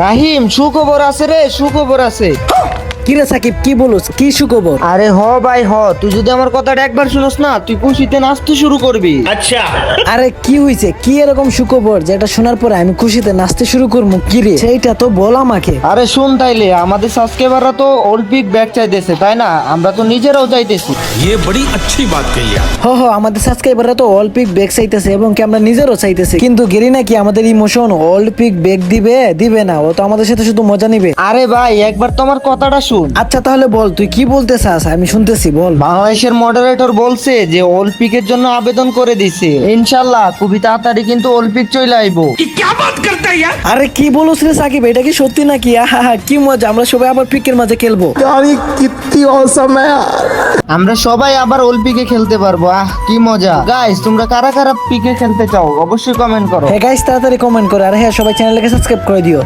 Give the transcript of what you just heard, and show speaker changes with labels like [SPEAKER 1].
[SPEAKER 1] রাহিম, সুখবর আছে রে, সুখবর আছে।
[SPEAKER 2] কি রে সাকিব, কি বলছ? কি সুখবর?
[SPEAKER 1] আরে হ ভাই হ, তুই যদি আমার কথাটা একবার শুনস না, তুই খুশিতে নাচতে শুরু করবি।
[SPEAKER 2] আরে কি হইছে? কি এরকম সুখবর যেটা শোনার পরে আমি খুশিতে নাচতে শুরু করবো? কি রে সেইটা তো বল আমাকে।
[SPEAKER 1] আরে শুন তাইলে, আমাদের সাবস্ক্রাইবাররা তো অলিম্পিক ব্যাগ চাইতেছে, তাই না? আমরা তো নিজেরাও চাইতেছি।
[SPEAKER 3] ये बड़ी अच्छी बात कही आप।
[SPEAKER 2] হ আমাদের সাবস্ক্রাইবাররা তো অলিম্পিক ব্যাগ চাইতেছে এবং কি আমরা নিজেরও চাইতেছি, কিন্তু গেরি নাকি আমাদের ইমোশন অলিম্পিক ব্যাগ দিবে না, ও তো আমাদের সাথে শুধু মজা নিবে।
[SPEAKER 1] আরে ভাই, একবার তোমার কথাটা শুন।
[SPEAKER 2] আচ্ছা তাহলে বল, তুই কি বলতে চাস? আমি শুনতেছি, বল।
[SPEAKER 1] বাংলাদেশের মডারেটর বলছে যে অলিম্পিকের জন্য আবেদন করে দিছে, ইনশাল্লাহ খুবই তাড়াতাড়ি কিন্তু অলিম্পিক চলে আইবো।
[SPEAKER 2] আরে কি বলছ রে সাকিব, এটা কি সত্যি নাকি? আহা কি মজা, আমরা সবাই আবার পিকের মাঝে খেলবো।
[SPEAKER 1] আমরা সবাই আবার অলিম্পিকে খেলতে পারবো। কি মজা। গাইস, তোমরা কারা কারা পিকে খেলতে চাও অবশ্যই কমেন্ট করো।
[SPEAKER 2] হ্যাঁ গাইস, তাড়াতাড়ি কমেন্ট করে, আর হ্যাঁ সবাই চ্যানেলকে সাবস্ক্রাইব করে দিও।